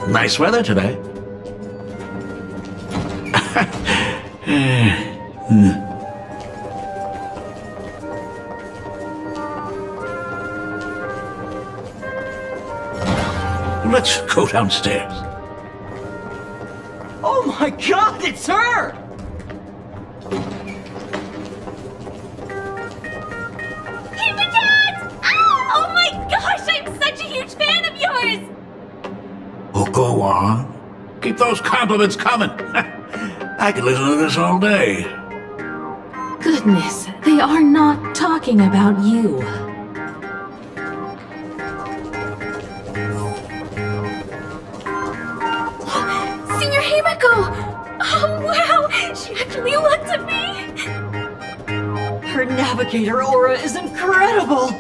Nice weather today. Let's go downstairs. Oh my god, it's her! Hey, Dad! Oh my gosh, I'm such a huge fan of yours! Oh, go on. Keep those compliments coming. I could listen to this all day. Goodness, they are not talking about you. Senior Himiko! Oh wow, she actually looked at me! Her navigator aura is incredible!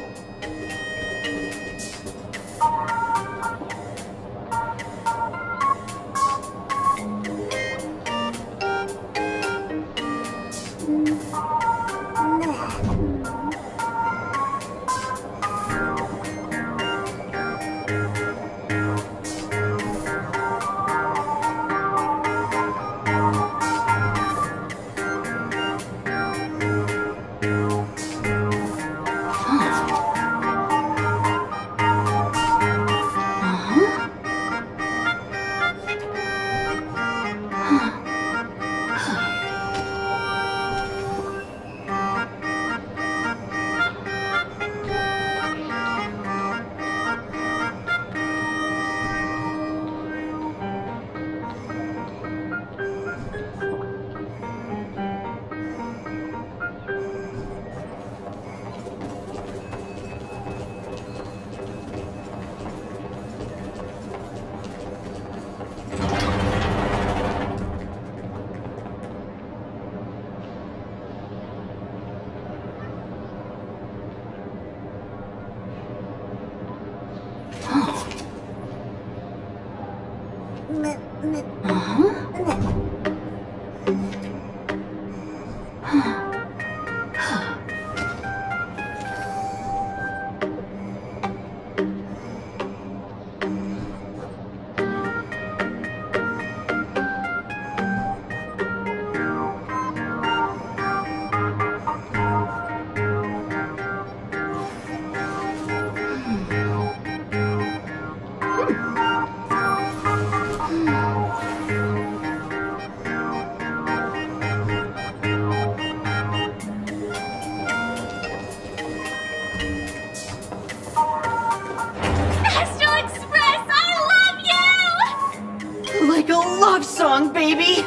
Baby!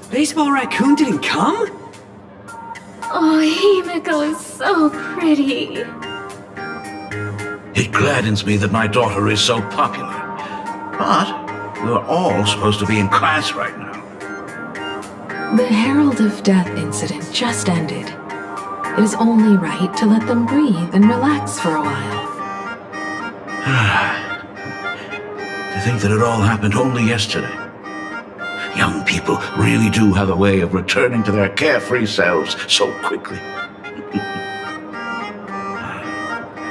Baseball Raccoon didn't come? Oh, Himiko is so pretty. It gladdens me that my daughter is so popular. But we're all supposed to be in class right now. The Herald of Death incident just ended. It is only right to let them breathe and relax for a while. To think that it all happened only yesterday. Young people really do have a way of returning to their carefree selves so quickly.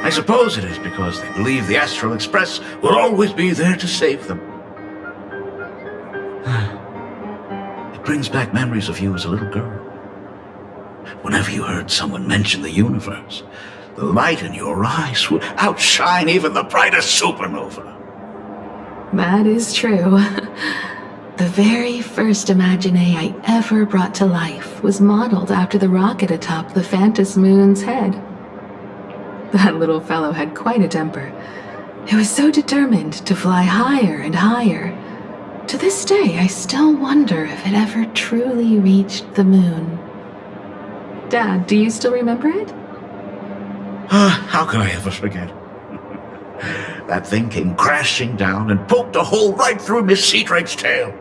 I suppose it is because they believe the Astral Express will always be there to save them. It brings back memories of you as a little girl. Whenever you heard someone mention the universe, the light in your eyes would outshine even the brightest supernova. That is true. The very first Imagine I ever brought to life was modeled after the rocket atop the Phantasmoon's head. That little fellow had quite a temper. It was so determined to fly higher and higher. To this day, I still wonder if it ever truly reached the moon. Dad, do you still remember it? How could I ever forget? That thing came crashing down and poked a hole right through Miss Seadrake's tail.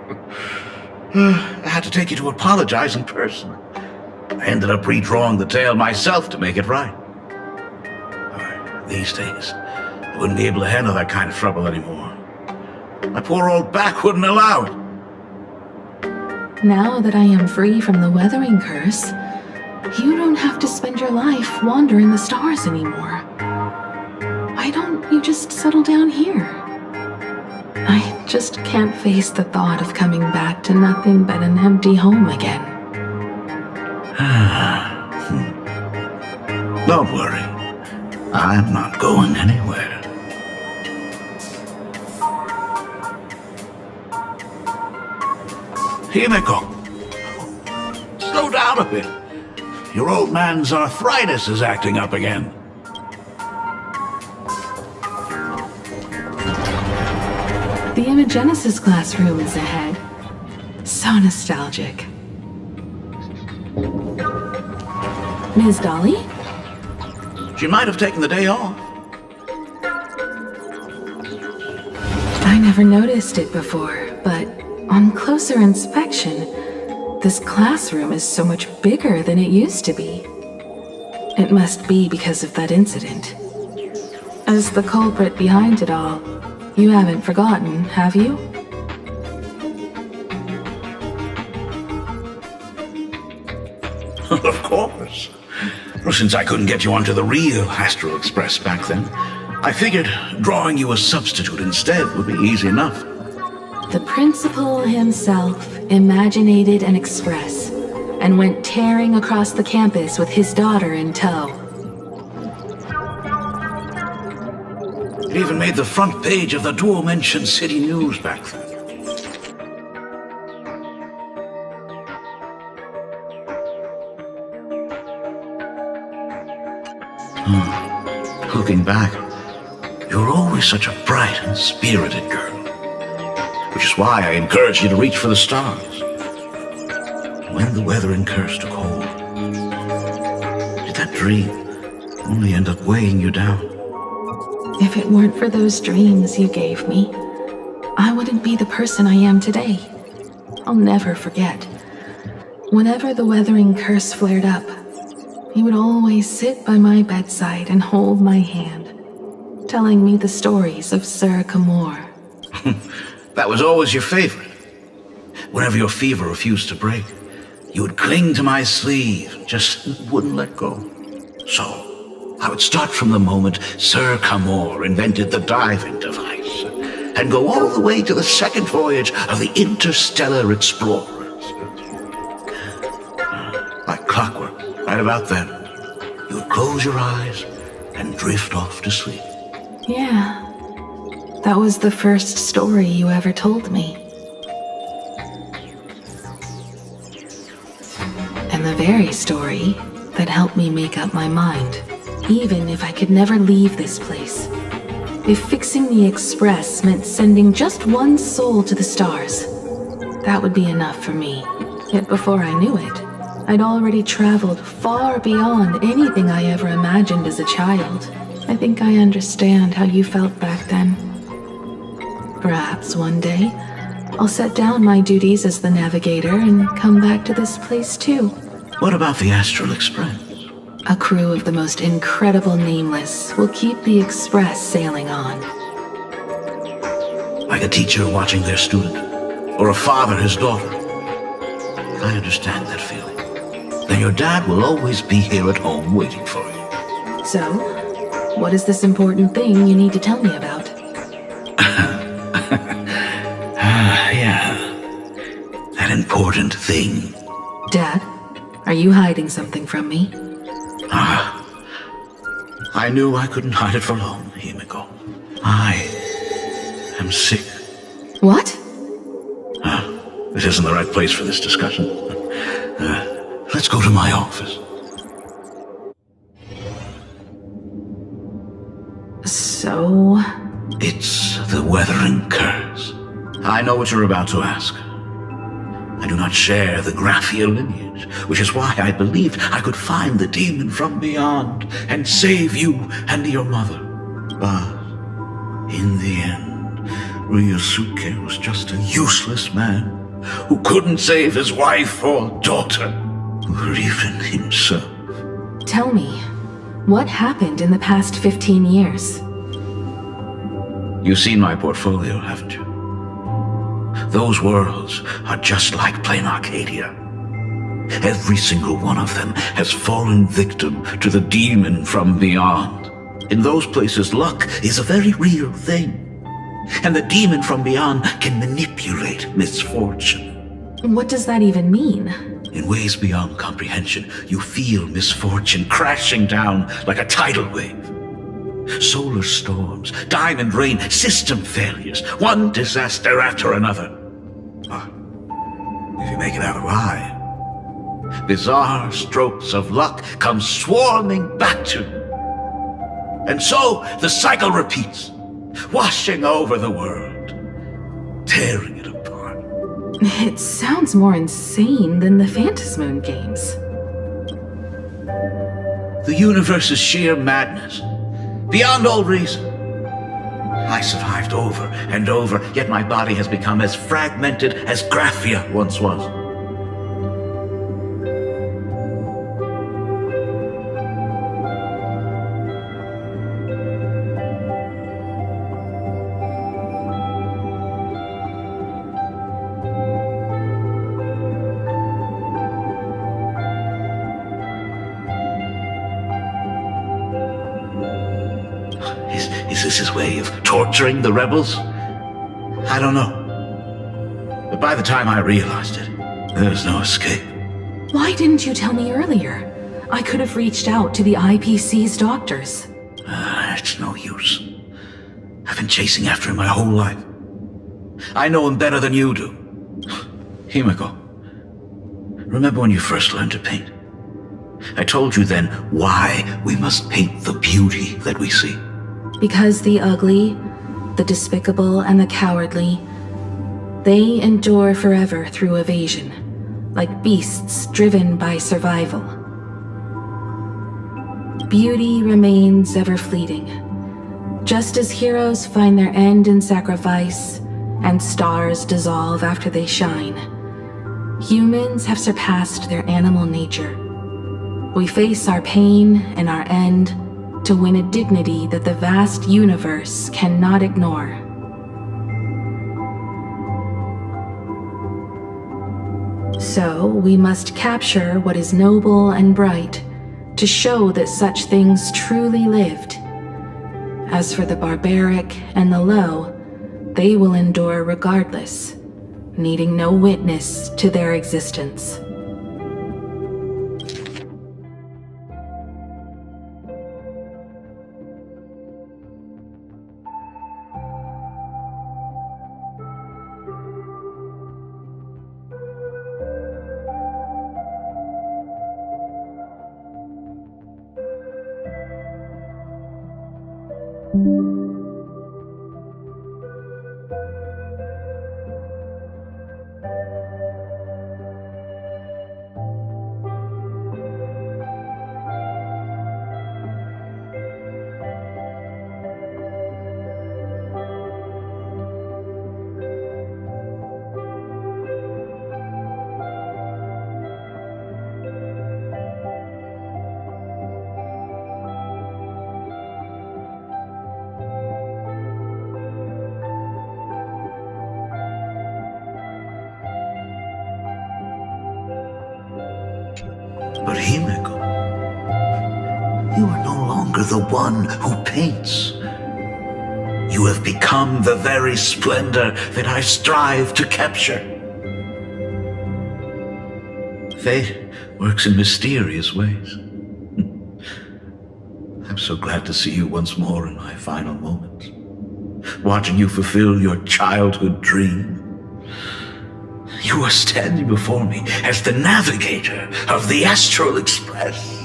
I had to take you to apologize in person. I ended up redrawing the tail myself to make it right. These days, I wouldn't be able to handle that kind of trouble anymore. My poor old back wouldn't allow it. Now that I am free from the weathering curse, you don't have to spend your life wandering the stars anymore. Why don't you you just settle down here? I just can't face the thought of coming back to nothing but an empty home again. Don't worry. I'm not going anywhere. Himiko, slow down a bit. Your old man's arthritis is acting up again. The Imagenesis classroom is ahead. So nostalgic. Ms. Dolly? She might have taken the day off. I never noticed it before, but on closer inspection, this classroom is so much bigger than it used to be. It must be because of that incident. As the culprit behind it all, you haven't forgotten, have you? Of course. Well, since I couldn't get you onto the real Astral Express back then, I figured drawing you a substitute instead would be easy enough. The principal himself imaginated an express and went tearing across the campus with his daughter in tow. It even made the front page of the dual-mentioned city news back then. Looking back, you were always such a bright and spirited girl. Which is why I encourage you to reach for the stars. When the weathering curse took hold, did that dream only end up weighing you down? If it weren't for those dreams you gave me, I wouldn't be the person I am today. I'll never forget. Whenever the weathering curse flared up, he would always sit by my bedside and hold my hand, telling me the stories of Sir Camor. That was always your favorite. Whenever your fever refused to break, you would cling to my sleeve, just wouldn't let go. So, I would start from the moment Sir Camor invented the diving device, and go all the way to the second voyage of the Interstellar Explorers. Like clockwork, right about then, you would close your eyes and drift off to sleep. Yeah, that was the first story you ever told me. And the very story that helped me make up my mind, even if I could never leave this place. If fixing the Express meant sending just one soul to the stars, that would be enough for me. Yet before I knew it, I'd already traveled far beyond anything I ever imagined as a child. I think I understand how you felt back then. Perhaps one day, I'll set down my duties as the navigator and come back to this place too. What about the Astral Express? A crew of the most incredible nameless will keep the Express sailing on. Like a teacher watching their student, or a father his daughter. I understand that feeling. Then your dad will always be here at home waiting for you. So, what is this important thing you need to tell me about? Yeah. That important thing. Dad, are you hiding something from me? I knew I couldn't hide it for long, Himiko. I am sick. What? This isn't the right place for this discussion. Let's go to my office. So... It's the weathering curse. I know what you're about to ask. I do not share the Graphia lineage, which is why I believed I could find the demon from beyond and save you and your mother. But in the end, Ryosuke was just a useless man who couldn't save his wife or daughter, or even himself. Tell me, what happened in the past 15 years? You've seen my portfolio, haven't you? Those worlds are just like Planarcadia. Every single one of them has fallen victim to the demon from beyond. In those places, luck is a very real thing. And the demon from beyond can manipulate misfortune. What does that even mean? In ways beyond comprehension, you feel misfortune crashing down like a tidal wave. Solar storms, diamond rain, system failures, one disaster after another. But if you make it out alive, bizarre strokes of luck come swarming back to you. And so the cycle repeats, washing over the world, tearing it apart. It sounds more insane than the Phantasmoon Games. The universe is sheer madness, beyond all reason. I survived over and over, yet my body has become as fragmented as Graphia once was. Is this his way of torturing the rebels? I don't know. But by the time I realized it, there was no escape. Why didn't you tell me earlier? I could have reached out to the IPC's doctors. It's no use. I've been chasing after him my whole life. I know him better than you do. Himiko, remember when you first learned to paint? I told you then why we must paint the beauty that we see. Because the ugly, the despicable, and the cowardly, they endure forever through evasion, like beasts driven by survival. Beauty remains ever fleeting, just as heroes find their end in sacrifice, and stars dissolve after they shine. Humans have surpassed their animal nature. We face our pain and our end to win a dignity that the vast universe cannot ignore. So, we must capture what is noble and bright to show that such things truly lived. As for the barbaric and the low, they will endure regardless, needing no witness to their existence. But Himiko, you are no longer the one who paints. You have become the very splendor that I strive to capture. Fate works in mysterious ways. I'm so glad to see you once more in my final moments, watching you fulfill your childhood dream. You are standing before me as the navigator of the Astral Express.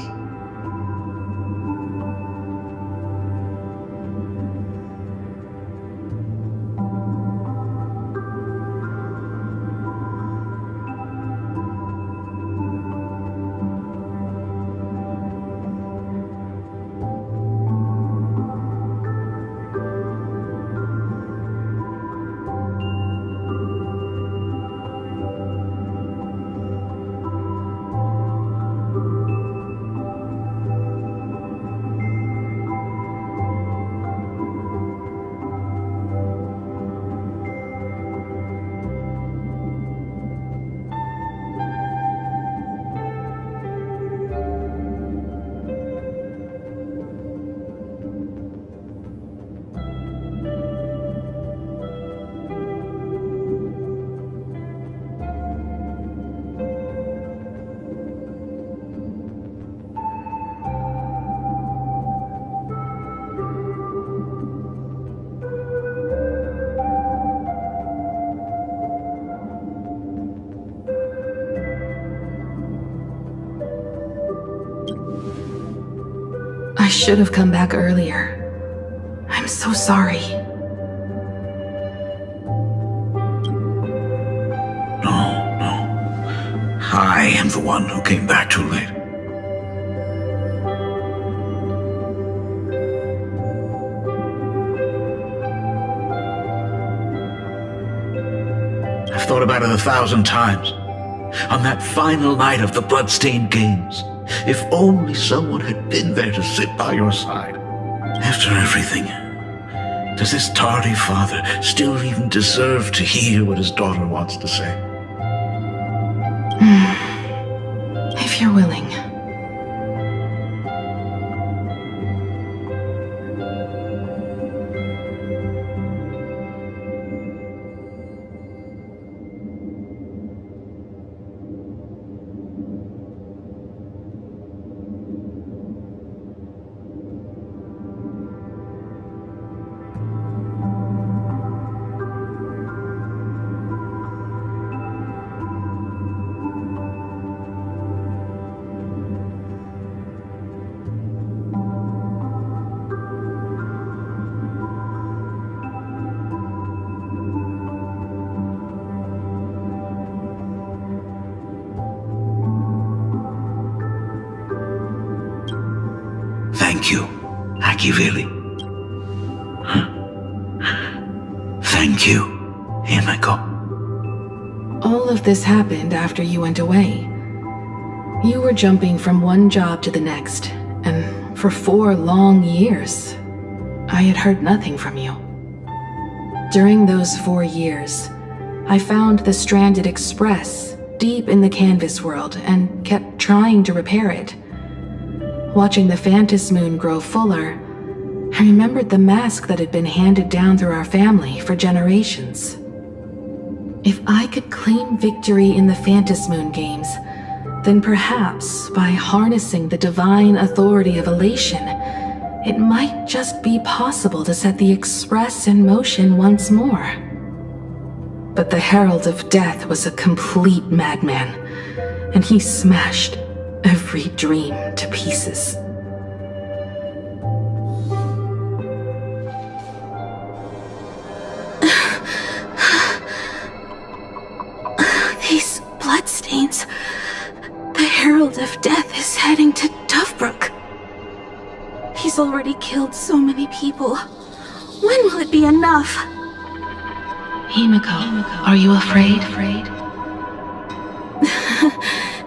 I should have come back earlier. I'm so sorry. No. I am the one who came back too late. I've thought about it 1,000 times. On that final night of the Bloodstained Games, if only someone had been there to sit by your side. After everything, does this tardy father still even deserve to hear what his daughter wants to say? If you're willing. Thank you, Akivili. Thank you, Himeko. All of this happened after you went away. You were jumping from one job to the next, and for 4 long years, I had heard nothing from you. During those 4 years, I found the stranded express deep in the canvas world and kept trying to repair it. Watching the Phantasmoon grow fuller, I remembered the mask that had been handed down through our family for generations. If I could claim victory in the Phantasmoon Games, then perhaps by harnessing the divine authority of elation, it might just be possible to set the Express in motion once more. But the Herald of Death was a complete madman, and he smashed every dream to pieces. These bloodstains. The Herald of Death is heading to Tufbrook. He's already killed so many people. When will it be enough? Himeko, are you afraid?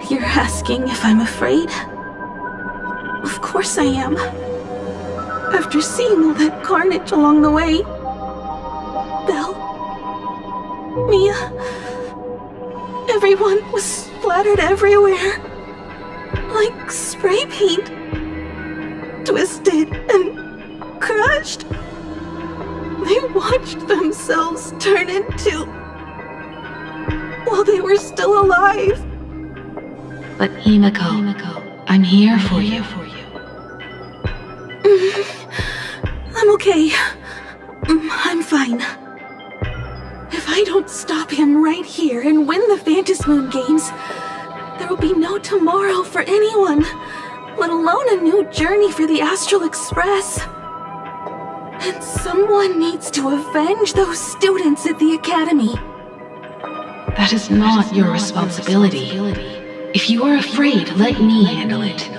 You're asking if I'm afraid? Of course I am. After seeing all that carnage along the way. Belle, Mia, everyone was splattered everywhere. Like spray paint. Twisted and crushed. They watched themselves turn into... while they were still alive. But Himeko, I'm here for you. I'm okay. I'm fine. If I don't stop him right here and win the Phantasmoon Games, there will be no tomorrow for anyone, let alone a new journey for the Astral Express. And someone needs to avenge those students at the Academy. That is not your responsibility. If you are afraid, let me handle it.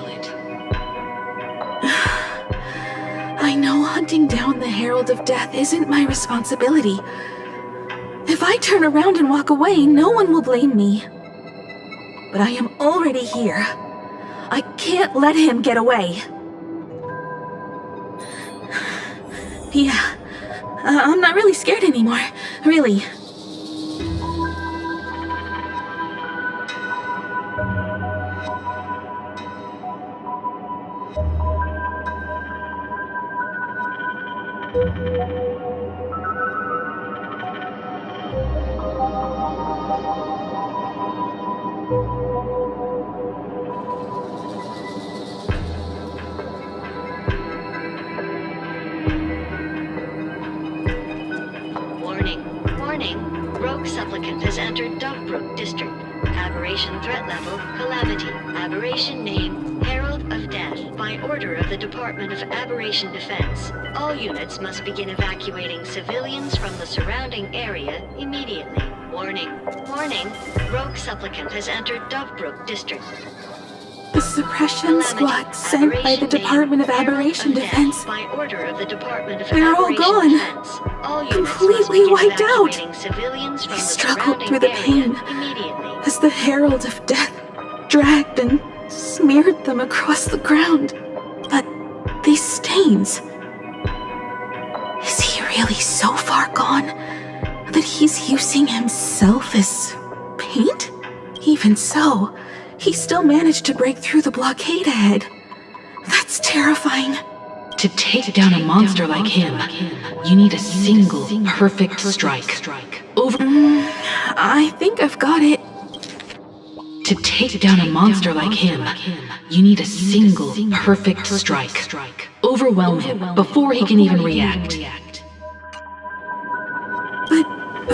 I know hunting down the Herald of Death isn't my responsibility. If I turn around and walk away, no one will blame me. But I am already here. I can't let him get away. Yeah, I'm not really scared anymore, really. Warning. Rogue supplicant has entered Duckbrook District. Aberration threat level, calamity. Aberration name, Herald of Death. by order of the Department of Aberration Defense, all units must begin evacuating civilians from the surrounding area immediately. Warning. Warning. Rogue supplicant has entered Dovebrook District. The suppression squad sent by the Department of Aberration Defense. By order of the Department of They're all Aberration gone. Defense, all units Completely must begin wiped out. evacuating civilians from I the struggled surrounding through the area pain immediately. as the herald of death dragged and smeared them across the ground. But these stains... Is he really so far gone that he's using himself as paint? Even so, he still managed to break through the blockade ahead. That's terrifying. To take down a monster like him, you need a single perfect strike. Over. I think I've got it. To take down a monster like him, you need a single perfect strike. Overwhelm him before he can even react. But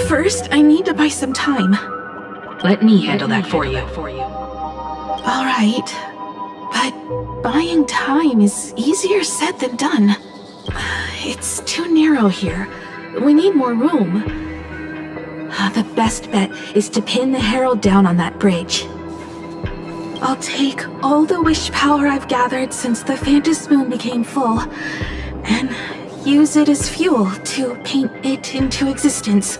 first, I need to buy some time. Let me handle that for you. All right, but buying time is easier said than done. It's too narrow here. We need more room. The best bet is to pin the Herald down on that bridge. I'll take all the wish power I've gathered since the Phantasmoon became full, and use it as fuel to paint it into existence.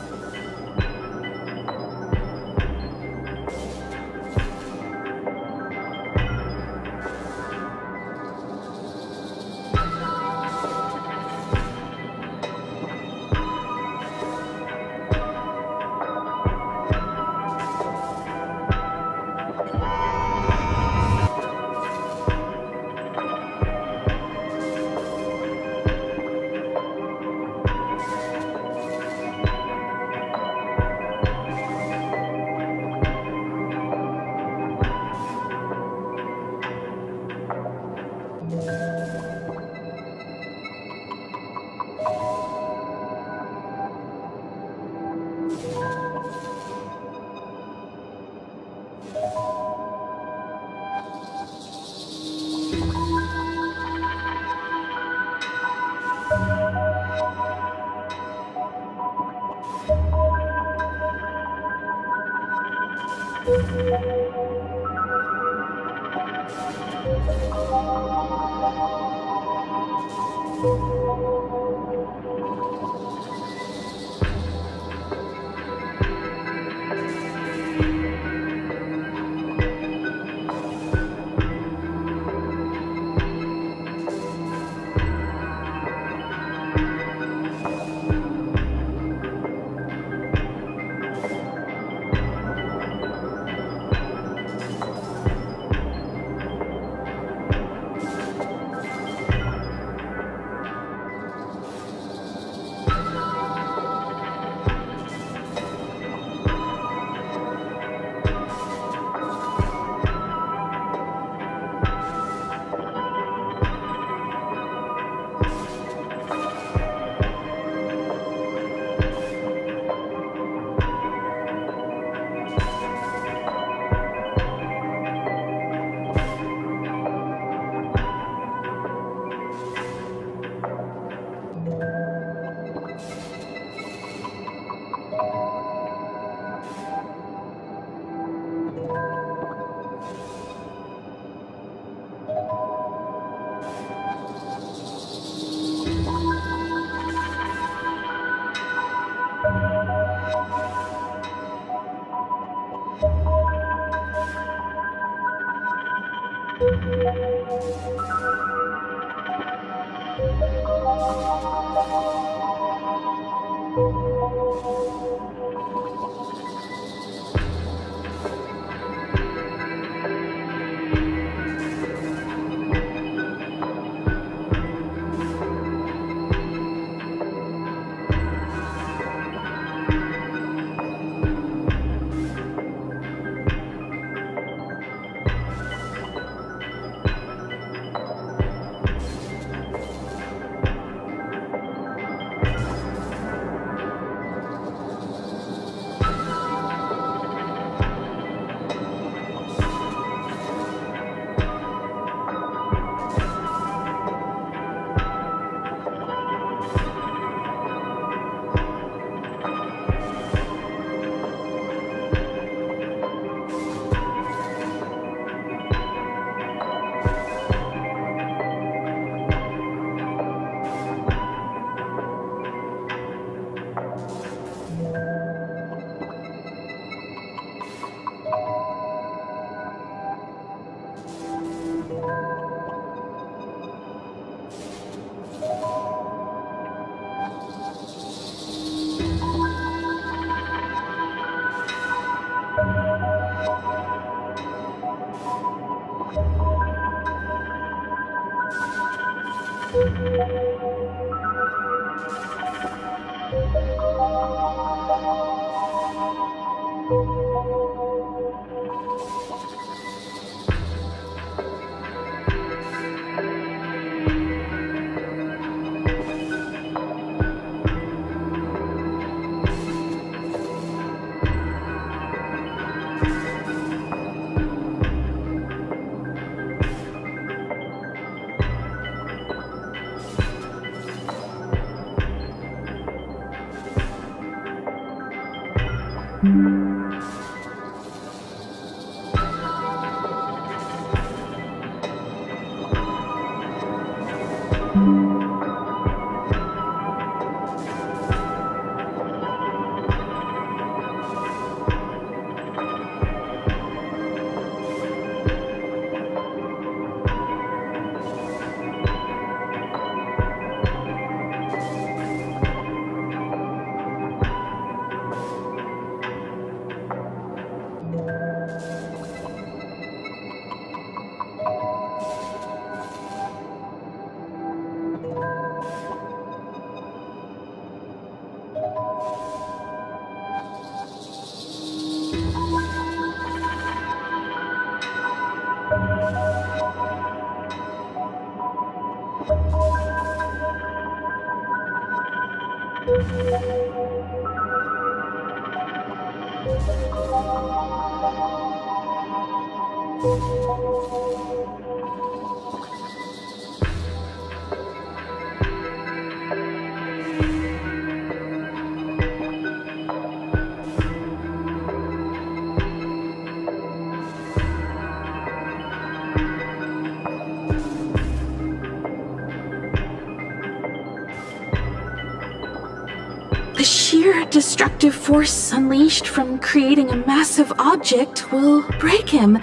The sheer destructive force unleashed from creating a massive object will break him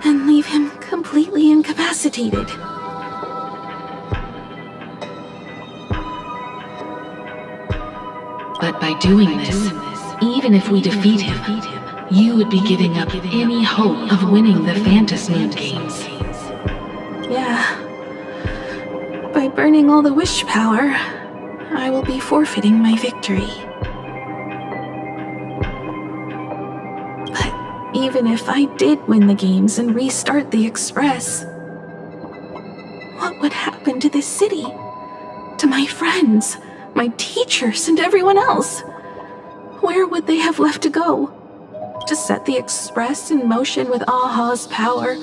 and leave him completely incapacitated. But by doing this, even if we defeat him, you would be giving up any hope of winning the Phantasmoon Games. Yeah. By burning all the wish power, I will be forfeiting my victory. But even if I did win the games and restart the Express, what would happen to this city? To my friends, my teachers, and everyone else? Where would they have left to go? To set the Express in motion with Aha's power,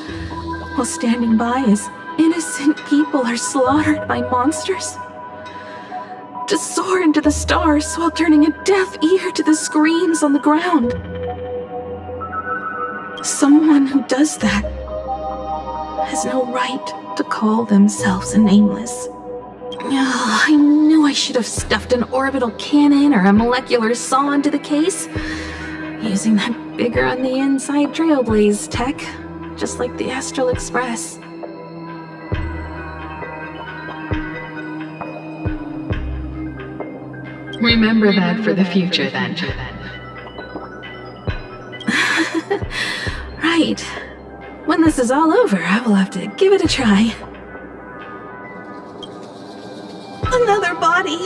while standing by as innocent people are slaughtered by monsters? To soar into the stars while turning a deaf ear to the screams on the ground? Someone who does that has no right to call themselves a nameless. Oh, I knew I should have stuffed an orbital cannon or a molecular saw into the case, using that bigger on the inside Trailblaze tech, just like the Astral Express. Remember that for the future, then. Right. When this is all over, I will have to give it a try. Another body!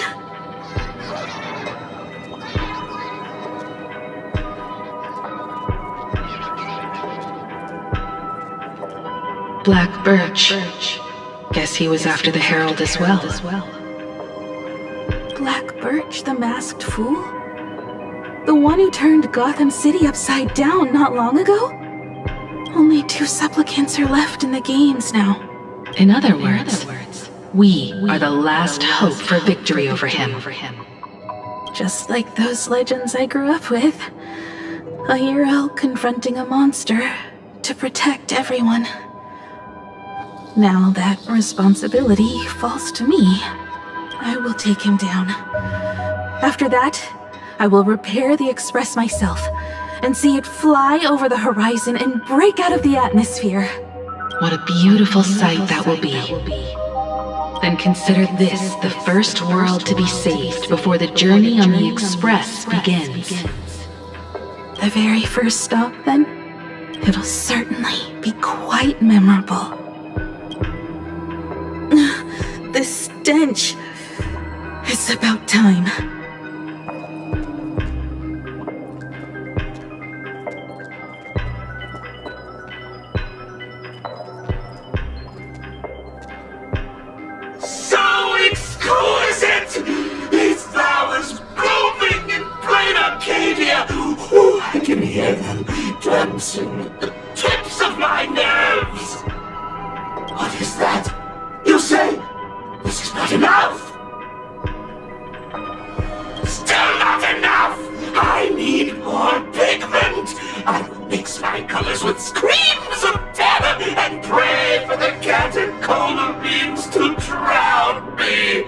Black Birch. Guess he was after the Herald as well. Black Birch, the masked fool? The one who turned Gotham City upside down not long ago? Only 2 supplicants are left in the games now. In other words, we are the last hope for victory over him. Just like those legends I grew up with. A hero confronting a monster to protect everyone. Now that responsibility falls to me. I will take him down. After that, I will repair the Express myself and see it fly over the horizon and break out of the atmosphere. What a beautiful sight that will be. Then consider this the first world to be saved before the journey on the Express begins. The very first stop, then? It'll certainly be quite memorable. The stench. It's about time. So exquisite! These flowers blooming in Planarcadia! Oh, I can hear them dancing at the tips of my nerves! What is that? You say this is not enough? Still not enough! I need more pigment! I will mix my colors with screams of terror and pray for the catecholamines to drown me!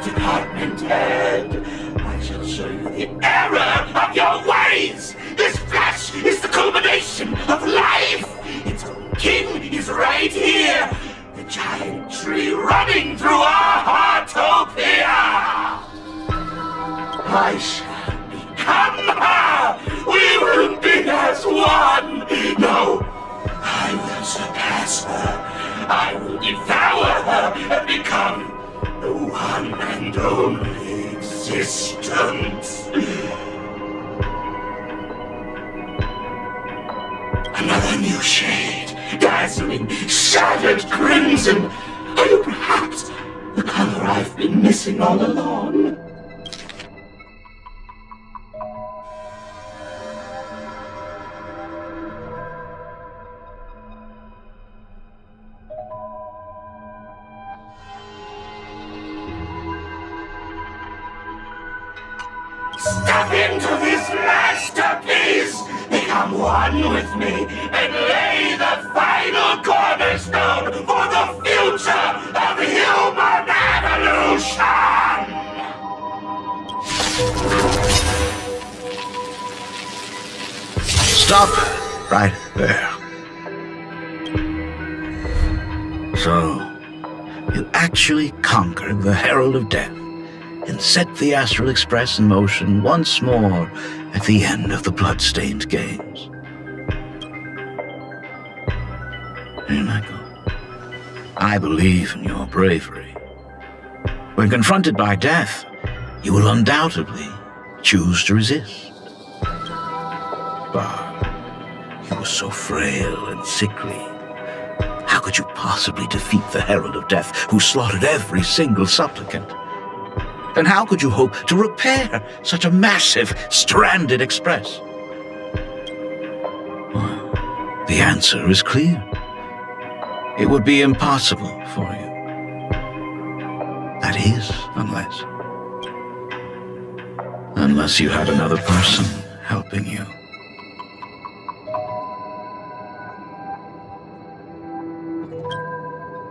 Department head, I shall show you the error of your ways! This flesh is the culmination of life! Its own kin is right here! The giant tree running through our heartopia! I shall become her! We will be as one! No, I will surpass her! I will devour her and become the one and only existence. Another new shade, dazzling, shattered crimson. Are you perhaps the color I've been missing all along? Step into this masterpiece! Become one with me and lay the final cornerstone for the future of human evolution! Stop right there. So, you actually conquered the Herald of Death and set the Astral Express in motion once more at the end of the blood-stained games. Here, Michael, I believe in your bravery. When confronted by death, you will undoubtedly choose to resist. But you were so frail and sickly. How could you possibly defeat the Herald of Death, who slaughtered every single supplicant? And how could you hope to repair such a massive, stranded express? Well, the answer is clear. It would be impossible for you. That is, unless you had another person helping you.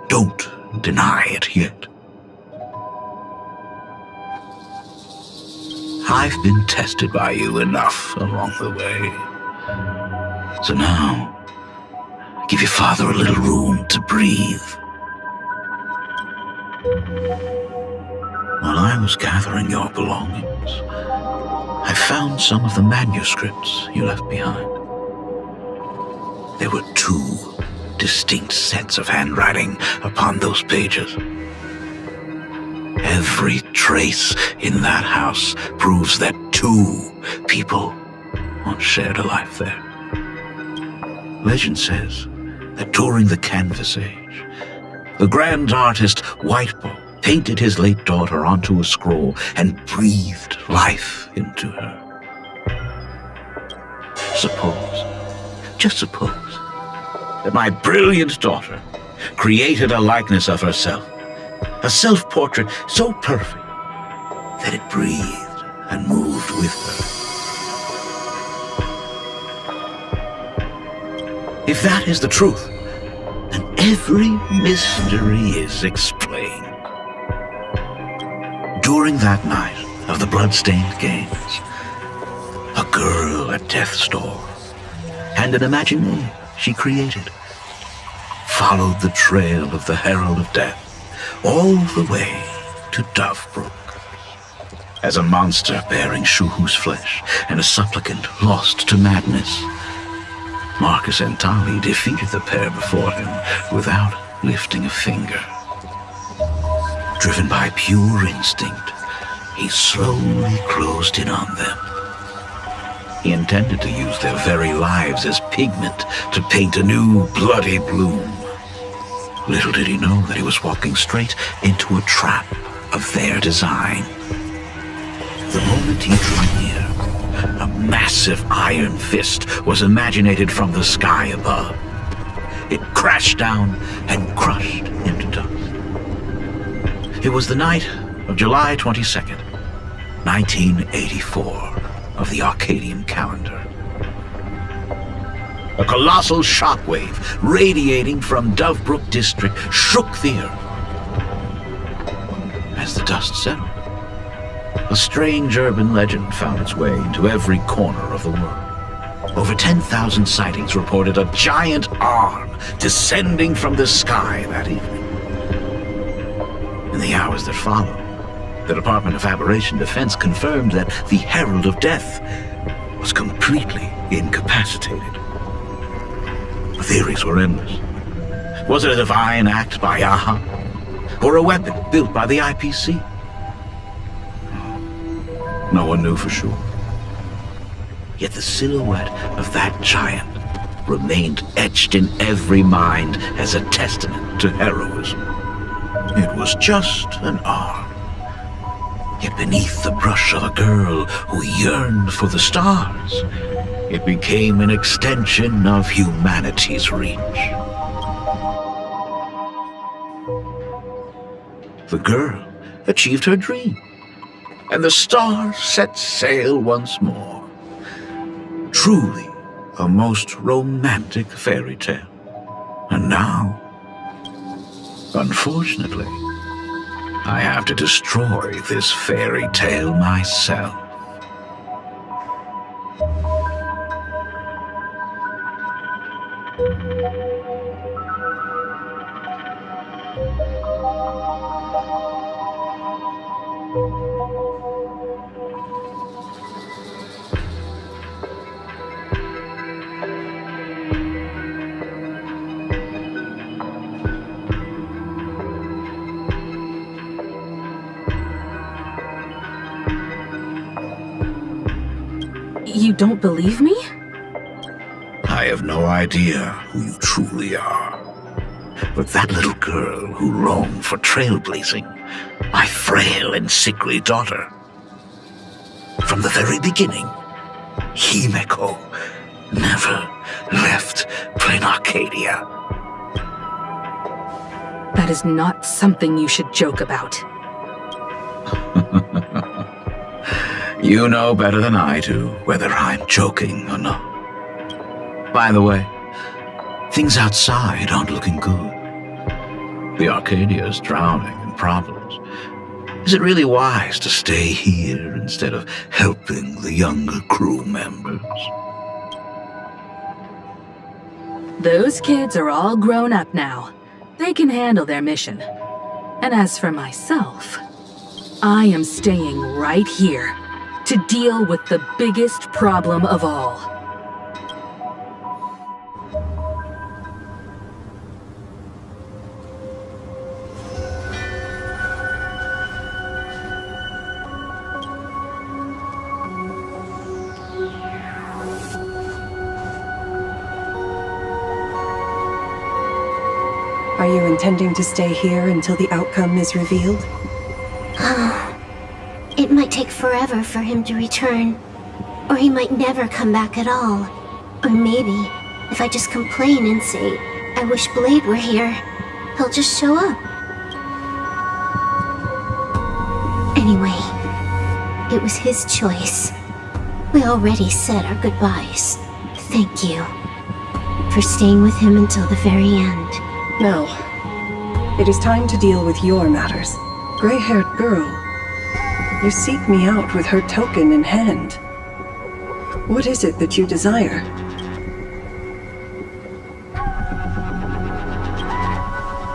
Don't deny it yet. I've been tested by you enough along the way. So now, give your father a little room to breathe. While I was gathering your belongings, I found some of the manuscripts you left behind. There were 2 distinct sets of handwriting upon those pages. Every trace in that house proves that 2 people once shared a life there. Legend says that during the Canvas Age, the grand artist Whitebow painted his late daughter onto a scroll and breathed life into her. Suppose, just suppose, that my brilliant daughter created a likeness of herself, a self-portrait so perfect that it breathed and moved with her. If that is the truth, then every mystery is explained. During that night of the blood-stained games, a girl at death's door and an imagination she created followed the trail of the Herald of Death all the way to Dovebrook. As a monster bearing Shuhu's flesh and a supplicant lost to madness, Marcus and Tali defeated the pair before him without lifting a finger. Driven by pure instinct, he slowly closed in on them. He intended to use their very lives as pigment to paint a new bloody bloom. Little did he know that he was walking straight into a trap of their design. The moment he drew near, a massive iron fist was imaginated from the sky above. It crashed down and crushed into dust. It was the night of July 22nd, 1984, of the Arcadian calendar. A colossal shockwave radiating from Dovebrook District shook the earth. As the dust settled, a strange urban legend found its way into every corner of the world. Over 10,000 sightings reported a giant arm descending from the sky that evening. In the hours that followed, the Department of Aberration Defense confirmed that the Herald of Death was completely incapacitated. The theories were endless. Was it a divine act by Aha? Or a weapon built by the IPC? No one knew for sure. Yet the silhouette of that giant remained etched in every mind as a testament to heroism. It was just an arm. Yet beneath the brush of a girl who yearned for the stars, it became an extension of humanity's reach. The girl achieved her dream, and the stars set sail once more. Truly a most romantic fairy tale. And now, unfortunately, I have to destroy this fairy tale myself. You don't believe me? I have no idea who you truly are. But that little girl who roamed for trailblazing, my frail and sickly daughter. From the very beginning, Himeko never left Planarcadia. That is not something you should joke about. You know better than I do whether I'm joking or not. By the way, things outside aren't looking good. The Arcadia is drowning in problems. Is it really wise to stay here instead of helping the younger crew members? Those kids are all grown up now. They can handle their mission. And as for myself, I am staying right here to deal with the biggest problem of all. Are you intending to stay here until the outcome is revealed? It might take forever for him to return. Or he might never come back at all. Or maybe, if I just complain and say, I wish Blade were here. He'll just show up. Anyway, it was his choice. We already said our goodbyes. Thank you for staying with him until the very end. Now, it is time to deal with your matters. Gray-haired girl, you seek me out with her token in hand. What is it that you desire?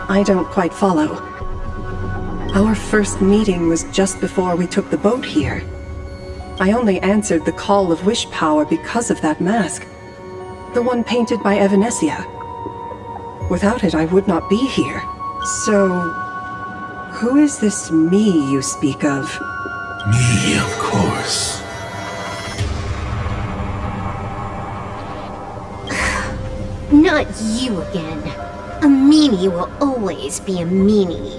I don't quite follow. Our first meeting was just before we took the boat here. I only answered the call of wish power because of that mask. The one painted by Evanesia. Without it, I would not be here. So, who is this me you speak of? Me, of course. Not you again. A meanie will always be a meanie.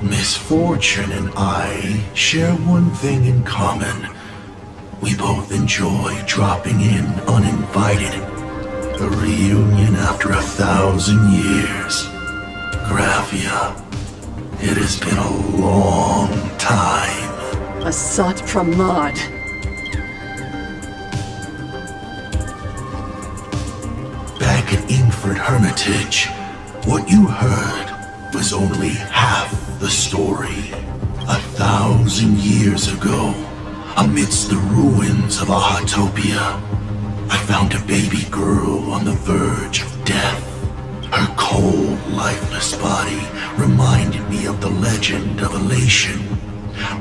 Misfortune and I share one thing in common. We both enjoy dropping in uninvited. A reunion after 1,000 years. Graphia, it has been a long time. A Sot Pramod. Back at Ingford Hermitage, what you heard was only half the story. 1,000 years ago, amidst the ruins of Ahatopia, I found a baby girl on the verge of death. Her cold, lifeless body reminded me of the legend of Elation.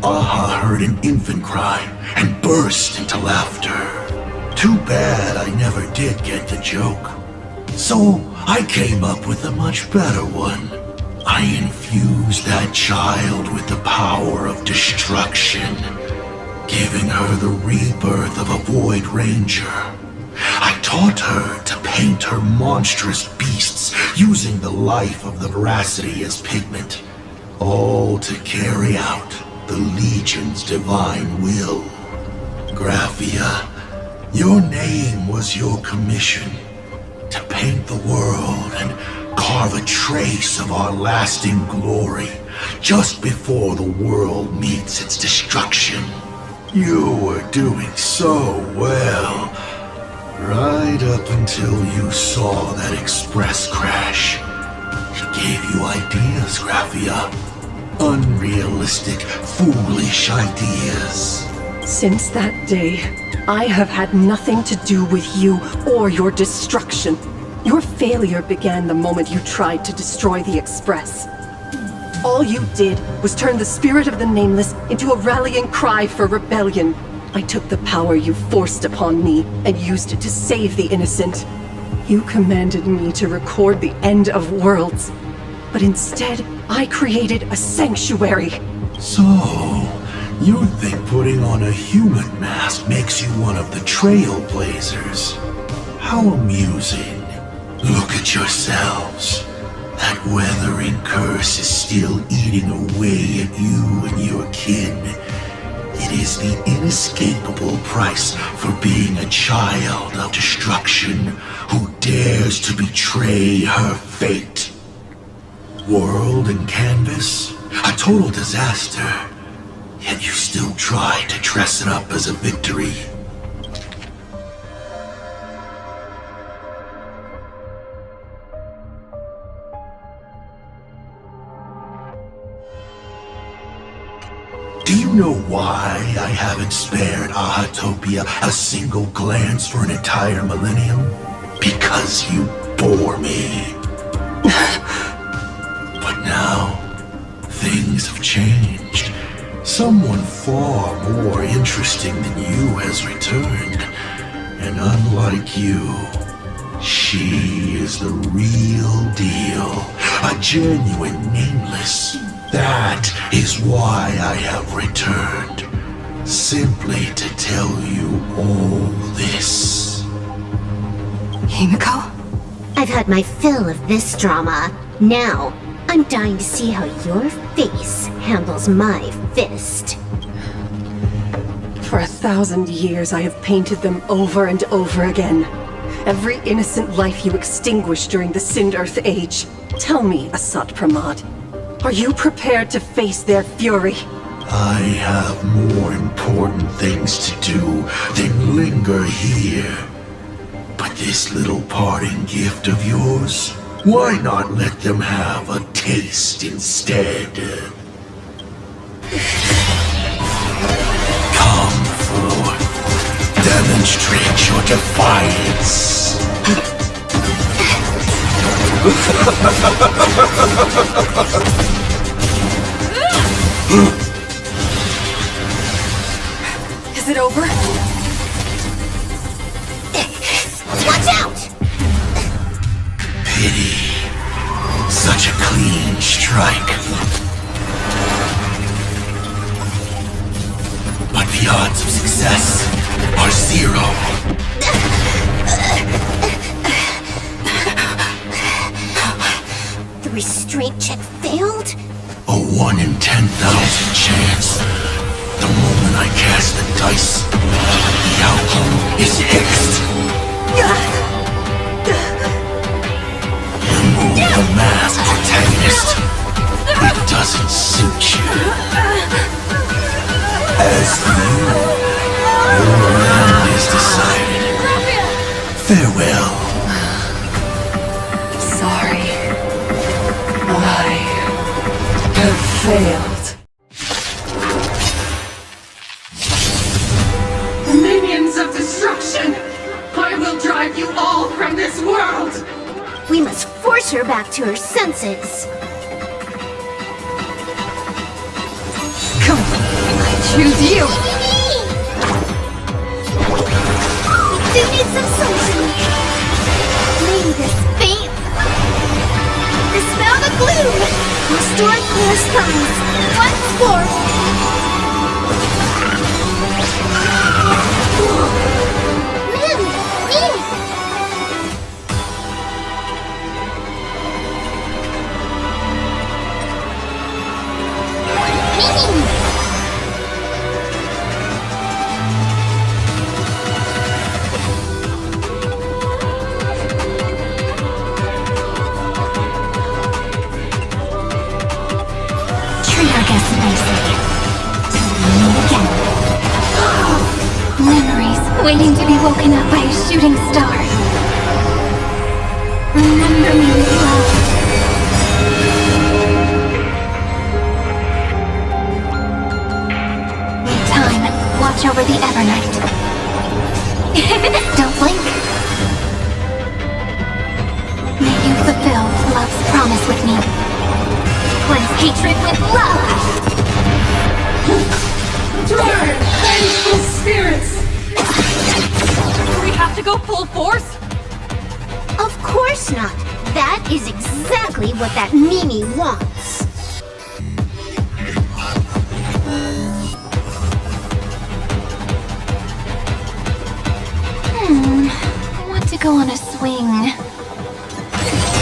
Aha heard an infant cry and burst into laughter. Too bad I never did get the joke. So I came up with a much better one. I infused that child with the power of destruction, giving her the rebirth of a Void Ranger. I taught her to paint her monstrous beasts using the life of the veracity as pigment, all to carry out the Legion's divine will. Graphia, your name was your commission, to paint the world and carve a trace of our lasting glory just before the world meets its destruction. You were doing so well, right up until you saw that express crash. She gave you ideas, Graphia. Unrealistic, foolish ideas. Since that day, I have had nothing to do with you or your destruction. Your failure began the moment you tried to destroy the Express. All you did was turn the spirit of the Nameless into a rallying cry for rebellion. I took the power you forced upon me and used it to save the innocent. You commanded me to record the end of worlds, but instead, I created a sanctuary. So, you think putting on a human mask makes you one of the trailblazers? How amusing. Look at yourselves. That weathering curse is still eating away at you and your kin. It is the inescapable price for being a child of destruction who dares to betray her fate. World and canvas, a total disaster. Yet you still try to dress it up as a victory. Do you know why I haven't spared Ahatopia a single glance for an entire millennium? Because you bore me. But now, things have changed. Someone far more interesting than you has returned. And unlike you, she is the real deal. A genuine Nameless. That is why I have returned. Simply to tell you all this. Himiko? I've had my fill of this drama. Now, I'm dying to see how your face handles my fist. For 1,000 years, I have painted them over and over again. Every innocent life you extinguished during the Sind Earth Age. Tell me, Asat Pramad, are you prepared to face their fury? I have more important things to do than linger here. But this little parting gift of yours, why not let them have a taste instead? Come forth. Demonstrate your defiance. Is it over? Watch out! Pity. Such a clean strike. But the odds of success are 0. The restraint check failed? A 1 in 10,000 chance. The moment I cast the dice, the outcome is fixed. Remove the mask, protagonist. It doesn't suit you. As for you, your end is decided. Farewell. Sorry. I have failed. Minions of destruction! I will drive you all from this world! We must force her back to her senses. Come on, I choose you! Do need some sunshine. Maybe this faint. Dispel the gloom. Restore clear skies. Once more. Waiting to be woken up by a shooting star. Remember me with love. Time, watch over the Evernight. Don't blink. May you fulfill love's promise with me. Cleanse hatred with love! Turn, vengeful spirits! Do we have to go full force? Of course not. That is exactly what that Mimi wants. I want to go on a swing.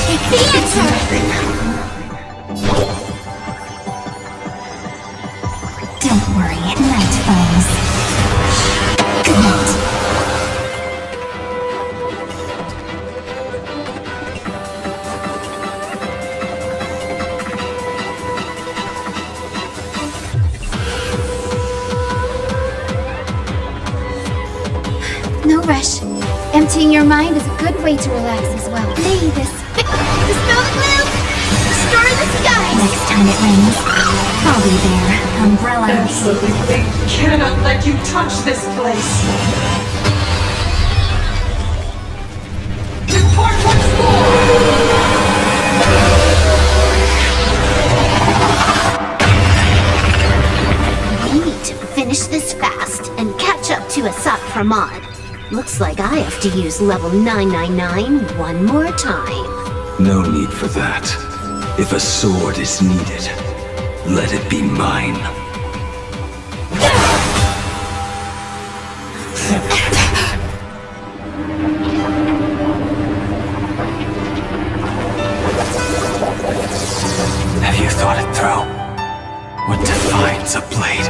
Take the answer! Don't worry, night falls. Good night. No rush. Emptying your mind is a good way to relax as well. May this dispel the gloom! Restore the sky! Next time it rains, I'll be there. Umbrella. Absolutely cannot let you touch this place! Depart once more! We need to finish this fast and catch up to Asat Pramad. Looks like I have to use level 999 one more time. No need for that. If a sword is needed, let it be mine. Have you thought it through? What defines a blade?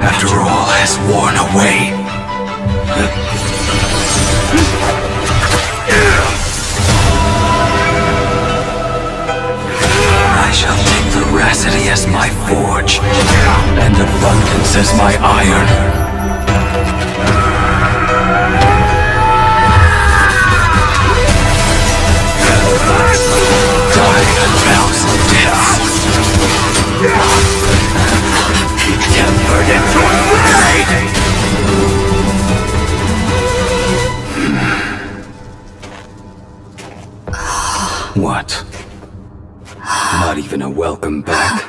after all has worn away. I shall take veracity as my forge, and abundance as my iron. Die a thousand deaths. Tempered into a blade! What? Not even a welcome back?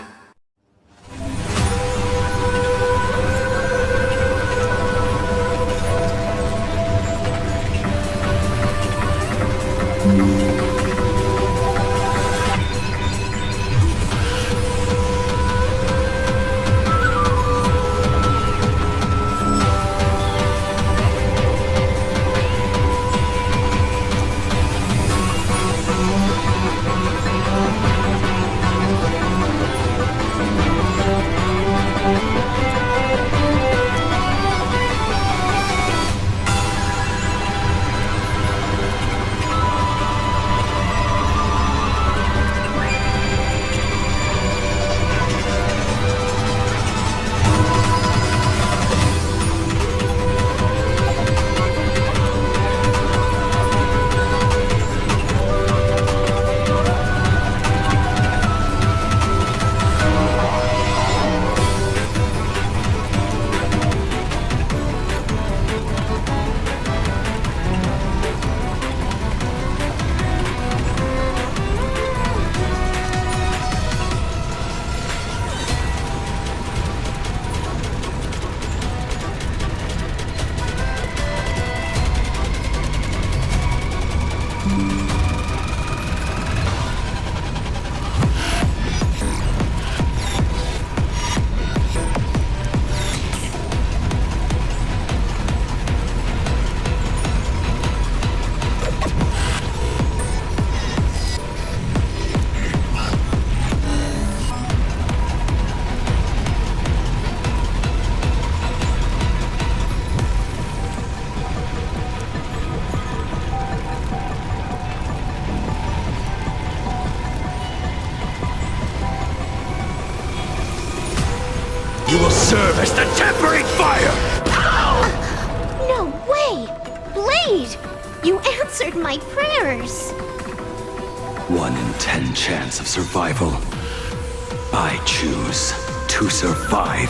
You will serve as the tempering fire! No way! Blade! You answered my prayers! 1 in 10 chance of survival. I choose to survive.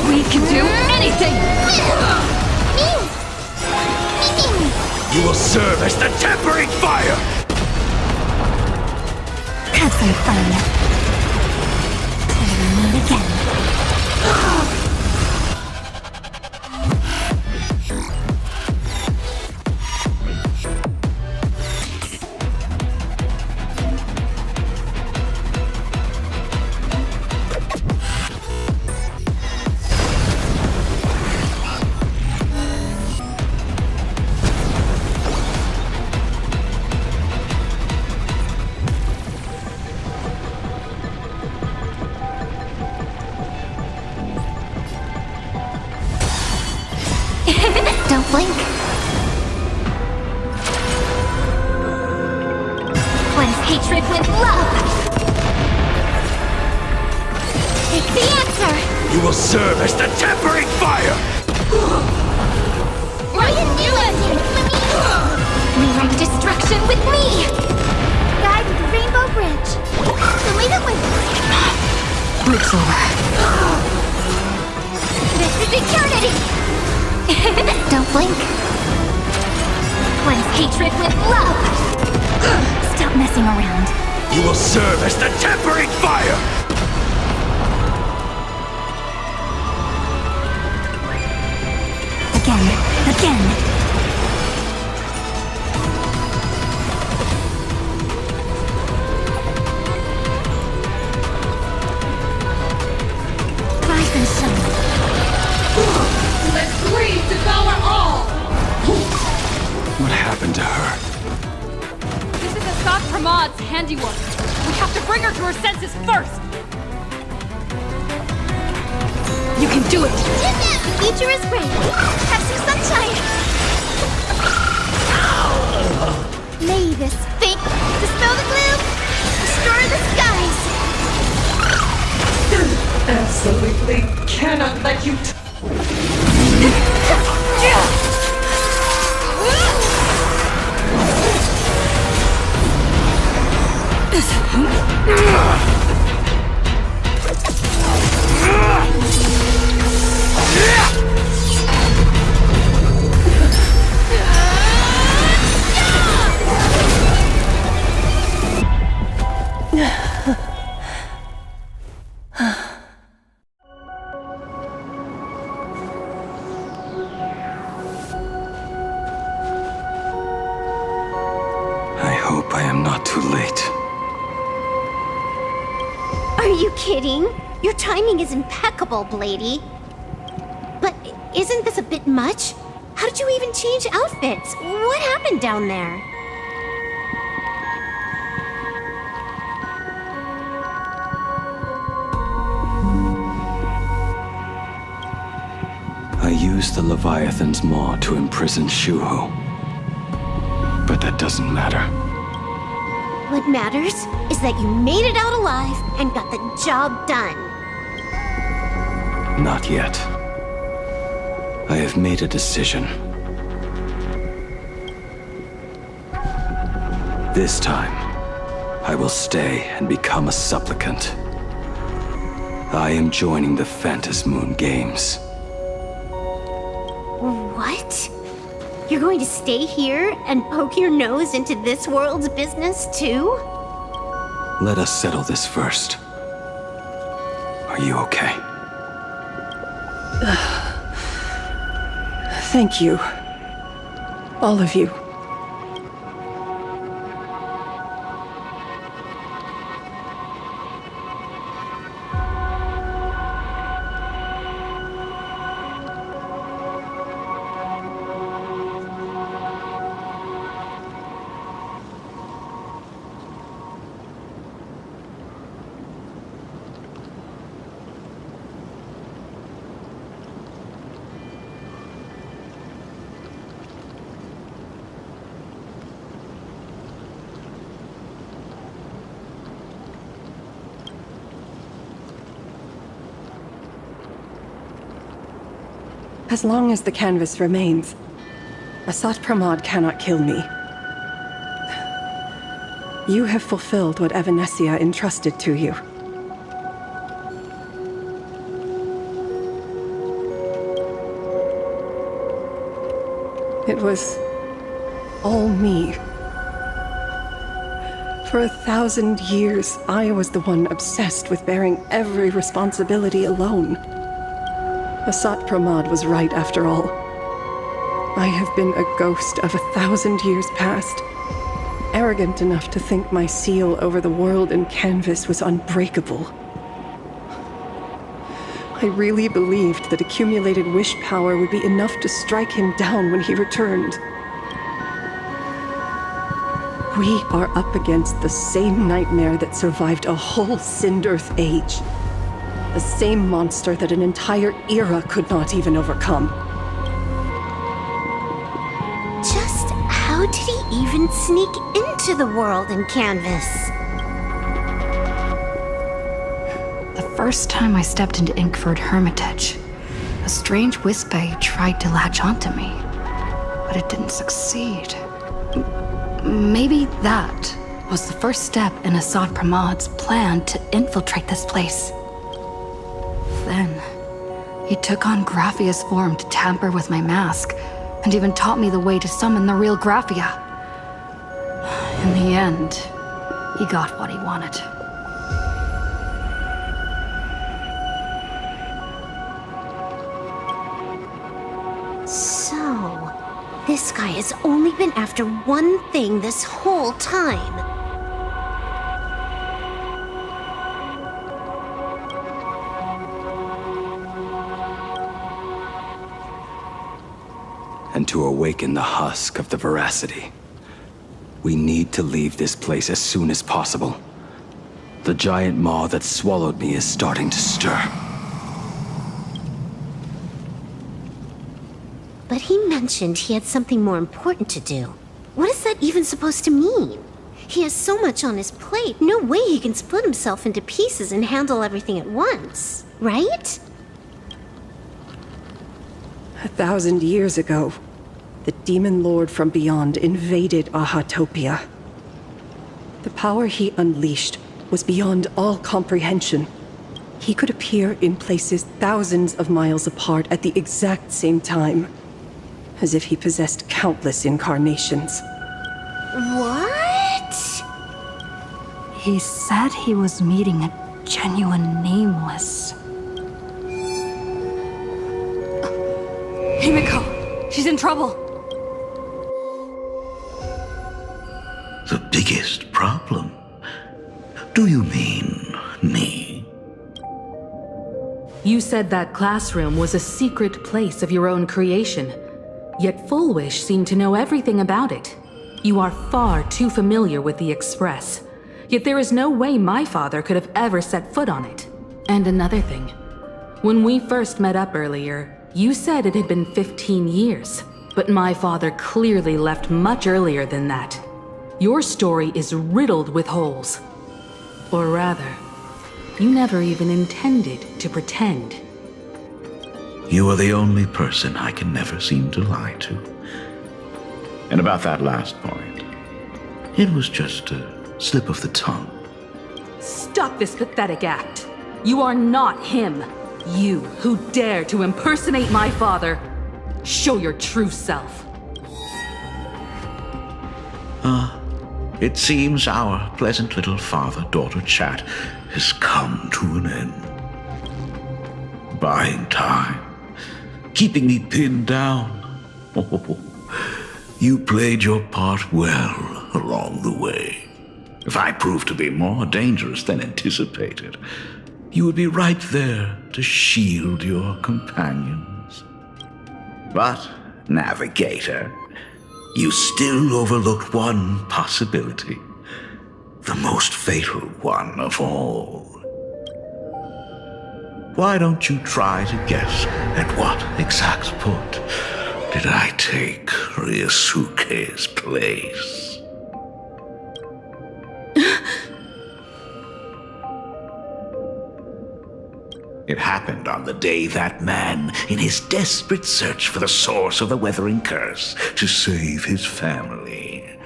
We can do anything! You will serve as the tempering fire! Have some fun. Till we meet again. Don't blink. Cleanse hatred with love. Take the answer. You will serve as the tempering fire! Why didn't you let me? We like destruction. destruction with me! Guide with the Rainbow Bridge. The way that went. Looks over. This is eternity! Don't blink. Cleanse hatred with love! Stop messing around. You will serve as the tempering fire! Again. Rise and shine. Let's breathe, devour all! What happened to her? This is Asad Pramad's handiwork. We have to bring her to her senses first! You can do it! The future is bright. Have some sunshine. May this fake dispel the gloom, destroy the skies. Absolutely cannot let you I hope I am not too late. Are you kidding? Your timing is impeccable, Blady. But isn't this a bit much? How did you even change outfits? What happened down there? I used the Leviathan's maw to imprison Shuho. But that doesn't matter. What matters is that you made it out alive and got the job done. Not yet. I have made a decision. This time, I will stay and become a supplicant. I am joining the Phantasmoon Games. What? You're going to stay here and poke your nose into this world's business too? Let us settle this first. Are you okay? Thank you. All of you. As long as the canvas remains, Asat Pramad cannot kill me. You have fulfilled what Evanescia entrusted to you. It was all me. For 1,000 years, I was the one obsessed with bearing every responsibility alone. Asat Pramad was right after all. I have been a ghost of 1,000 years past, arrogant enough to think my seal over the world and canvas was unbreakable. I really believed that accumulated wish power would be enough to strike him down when he returned. We are up against the same nightmare that survived a whole Cinderth age. The same monster that an entire era could not even overcome. Just how did he even sneak into the world in Canvas? The first time I stepped into Inkford Hermitage, a strange Wispe tried to latch onto me, but it didn't succeed. Maybe that was the first step in Assad Pramad's plan to infiltrate this place. Then, he took on Graphia's form to tamper with my mask, and even taught me the way to summon the real Graphia. In the end, he got what he wanted. So, this guy has only been after one thing this whole time. And to awaken the husk of the veracity, we need to leave this place as soon as possible. The giant maw that swallowed me is starting to stir. But he mentioned he had something more important to do. What is that even supposed to mean? He has so much on his plate, no way he can split himself into pieces and handle everything at once, right? 1,000 years ago, the demon lord from beyond invaded Ahatopia. The power he unleashed was beyond all comprehension. He could appear in places thousands of miles apart at the exact same time, as if he possessed countless incarnations. What? He said he was meeting a genuine nameless. Himiko! She's in trouble! The biggest problem? Do you mean me? You said that classroom was a secret place of your own creation. Yet Fulwish seemed to know everything about it. You are far too familiar with the Express. Yet there is no way my father could have ever set foot on it. And another thing. When we first met up earlier, you said it had been 15 years. But my father clearly left much earlier than that. Your story is riddled with holes. Or rather, you never even intended to pretend. You are the only person I can never seem to lie to. And about that last point, it was just a slip of the tongue. Stop this pathetic act. You are not him. You who dare to impersonate my father. Show your true self. It seems our pleasant little father-daughter chat has come to an end. Buying time. Keeping me pinned down. Oh, you played your part well along the way. If I proved to be more dangerous than anticipated, you would be right there to shield your companions. But, Navigator, you still overlooked one possibility. The most fatal one of all. Why don't you try to guess at what exact put did I take Ryusuke's place? It happened on the day that man, in his desperate search for the source of the Weathering Curse to save his family,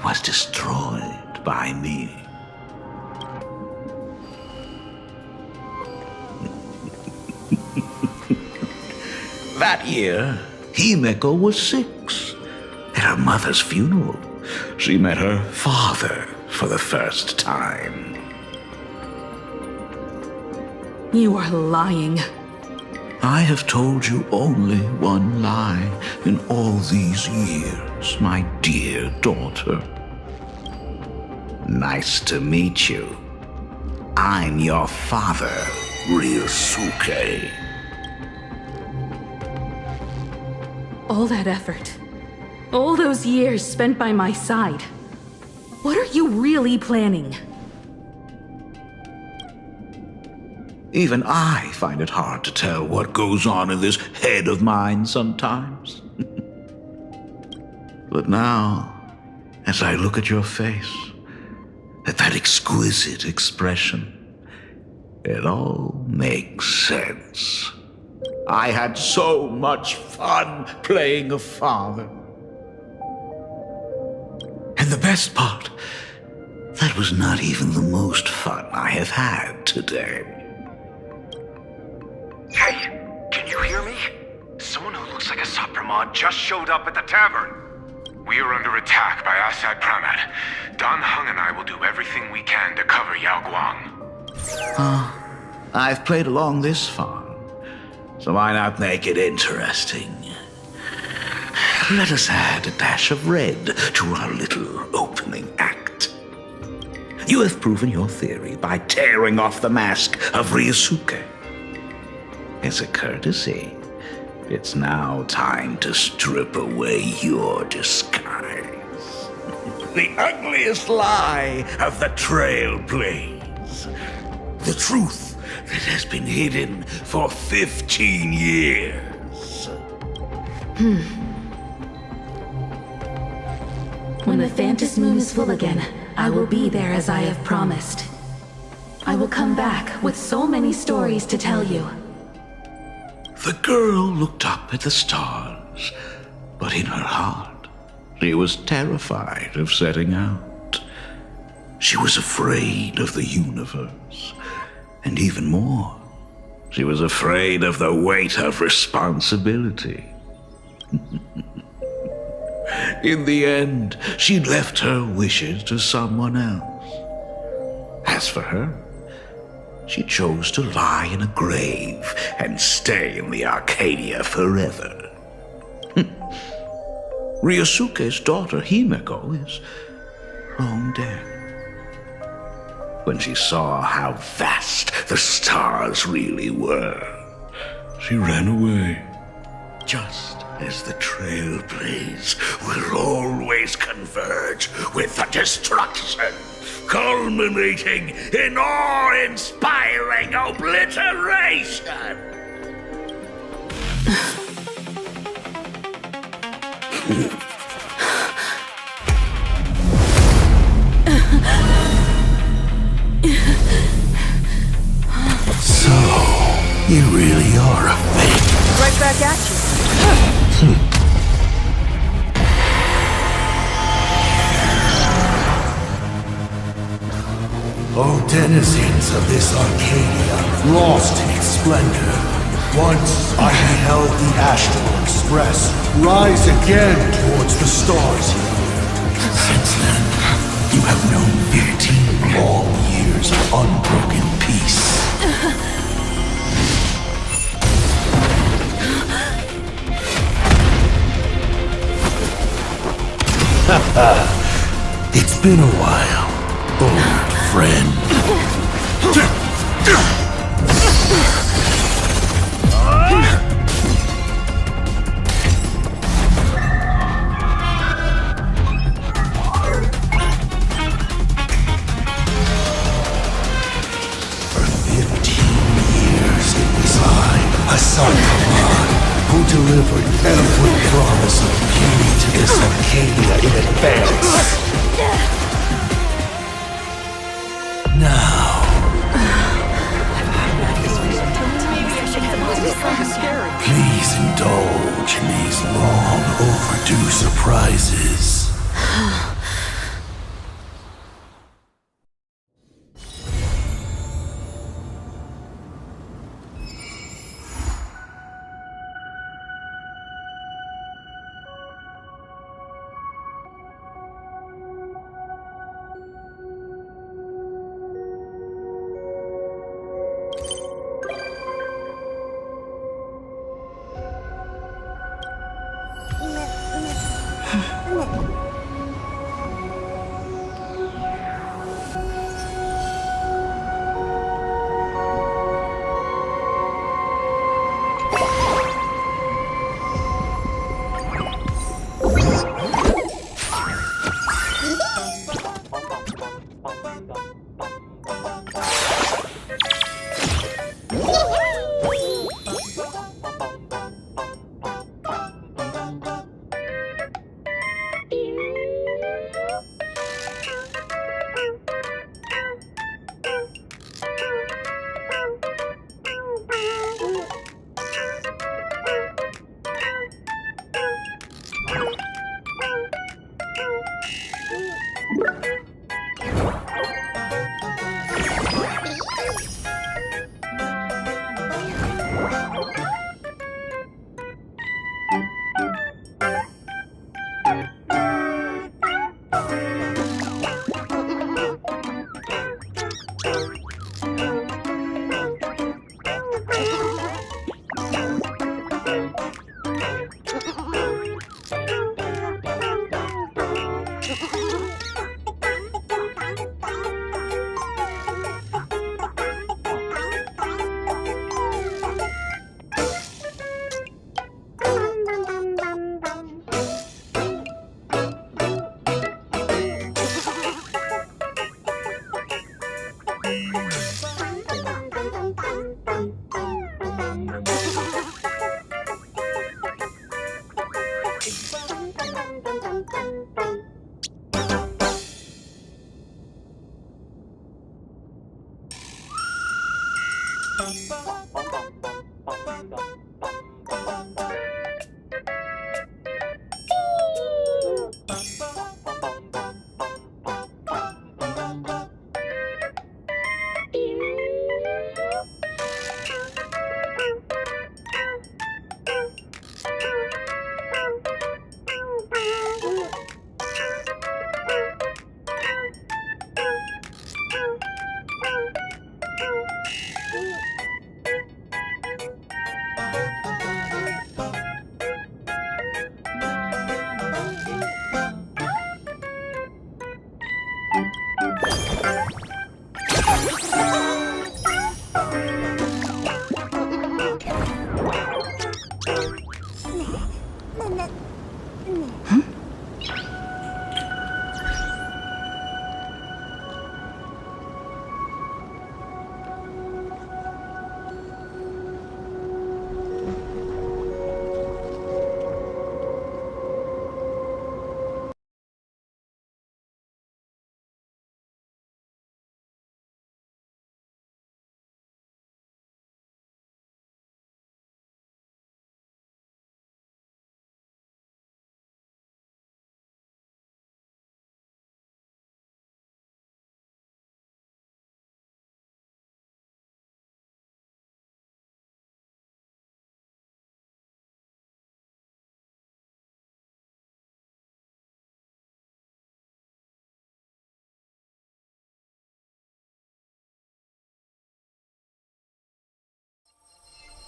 was destroyed by me. That year, Himeko was 6. At her mother's funeral, she met her father for the first time. You are lying. I have told you only one lie in all these years, my dear daughter. Nice to meet you. I'm your father, Ryusuke. All that effort. All those years spent by my side. What are you really planning? Even I find it hard to tell what goes on in this head of mine sometimes. But now, as I look at your face, at that exquisite expression, it all makes sense. I had so much fun playing a father. And the best part, that was not even the most fun I have had today. Hey, can you hear me? Someone who looks like a Sopramod just showed up at the tavern. We are under attack by Asad Pramad. Dan Heng and I will do everything we can to cover Yao Guang. I've played along this far, so why not make it interesting? Let us add a dash of red to our little opening act. You have proven your theory by tearing off the mask of Ryosuke. As a courtesy, it's now time to strip away your disguise. The ugliest lie of the Trailblaze. The truth that has been hidden for 15 years. When the Phantasmoon is full again, I will be there as I have promised. I will come back with so many stories to tell you. The girl looked up at the stars, but in her heart, she was terrified of setting out. She was afraid of the universe, and even more, she was afraid of the weight of responsibility. In the end, she left her wishes to someone else. As for her, she chose to lie in a grave and stay in the Arcadia forever. Ryosuke's daughter Himeko is long dead. When she saw how vast the stars really were, she ran away. Just as the Trailblaze will always converge with the destruction, culminating in awe-inspiring obliteration. So, you really are a fake. Right back at you. O denizens of this Arcadia, lost in its splendor, once I beheld the Astral Express rise again towards the stars. Since then, you have known 15 long years of unbroken peace. It's been a while, old friend. For 15 years it was I, Hassan Khan, who delivered every promise of beauty to this Arcadia in advance. Now, please indulge in these long overdue surprises.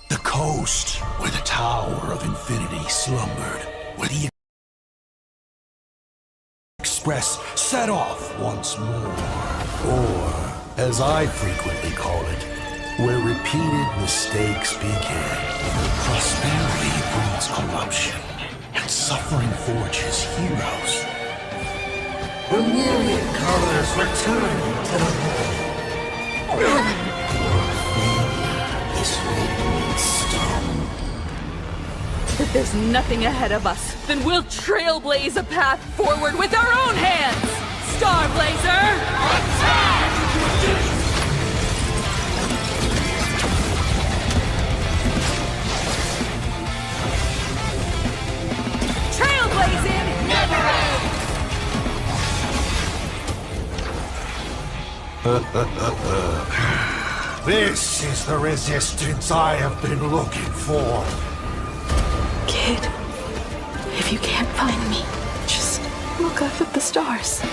The coast where the Tower of Infinity slumbered, where the Express set off once more. Or, as I frequently call it, where repeated mistakes began. Prosperity breeds corruption, and suffering forges heroes. The myriad colors return to the home. This written stone. If there's nothing ahead of us, then we'll trailblaze a path forward with our own hands! Starblazer! Attack! Trailblazing never ends! This is the resistance I have been looking for. Kid, if you can't find me, just look up at the stars. And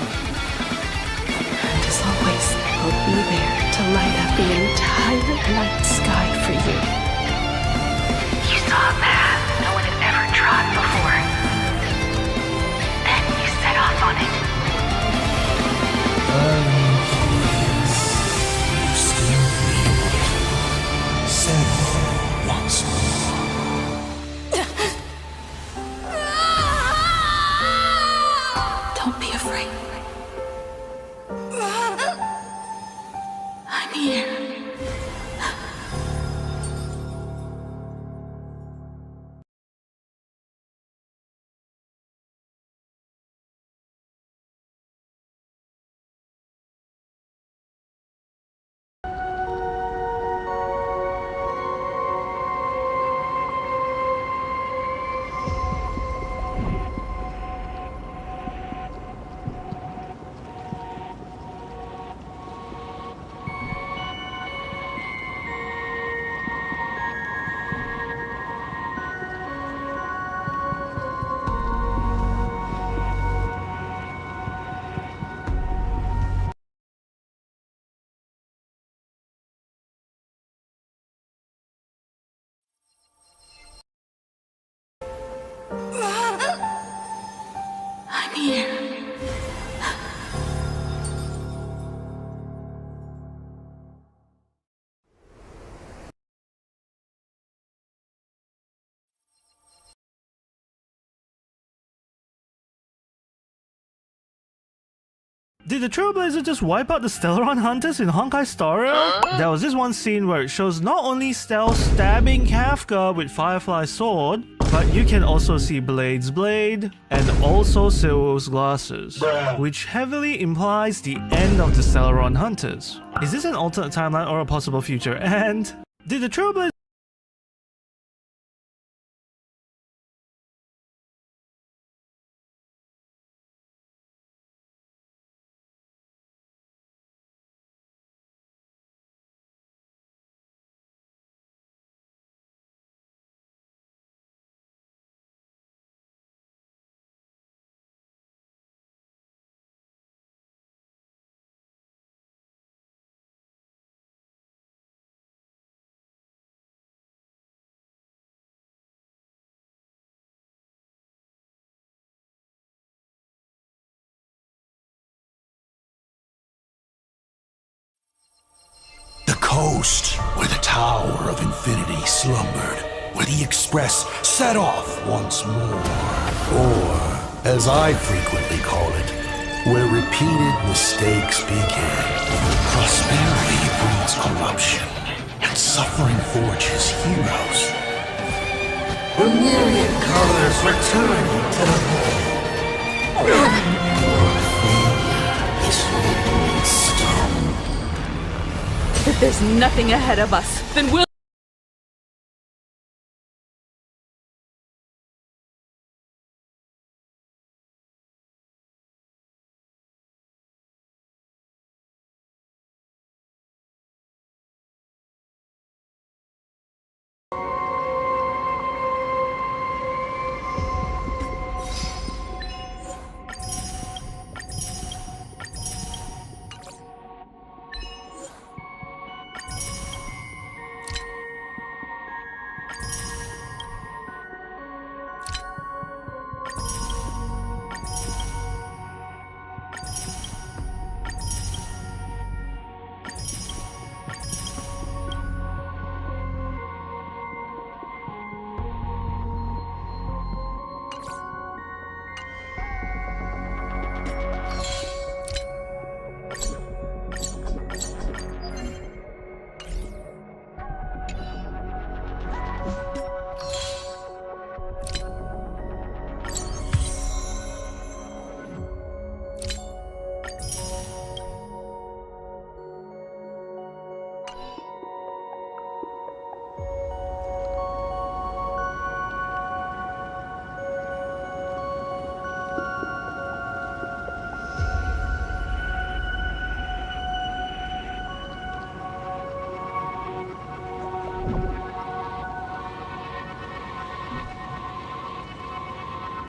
as always, I'll be there to light up the entire night sky for you. You saw a path no one had ever trod before. Then you set off on it. Once more. Don't be afraid. I'm here. I'm here. Did the Trailblazer just wipe out the Stellaron Hunters in Honkai Star Rail? There was this one scene where it shows not only Stealth stabbing Kafka with Firefly's sword, but you can also see Blade's blade, and also Silwo's glasses, which heavily implies the end of the Stellaron Hunters. Is this an alternate timeline or a possible future? And did the Trailblazer The coast where the Tower of Infinity slumbered, where the Express set off once more. Or, as I frequently call it, where repeated mistakes begin. Prosperity breeds corruption, and suffering forges heroes. The myriad colors return to the home. This midnight storm. If there's nothing ahead of us, then we'll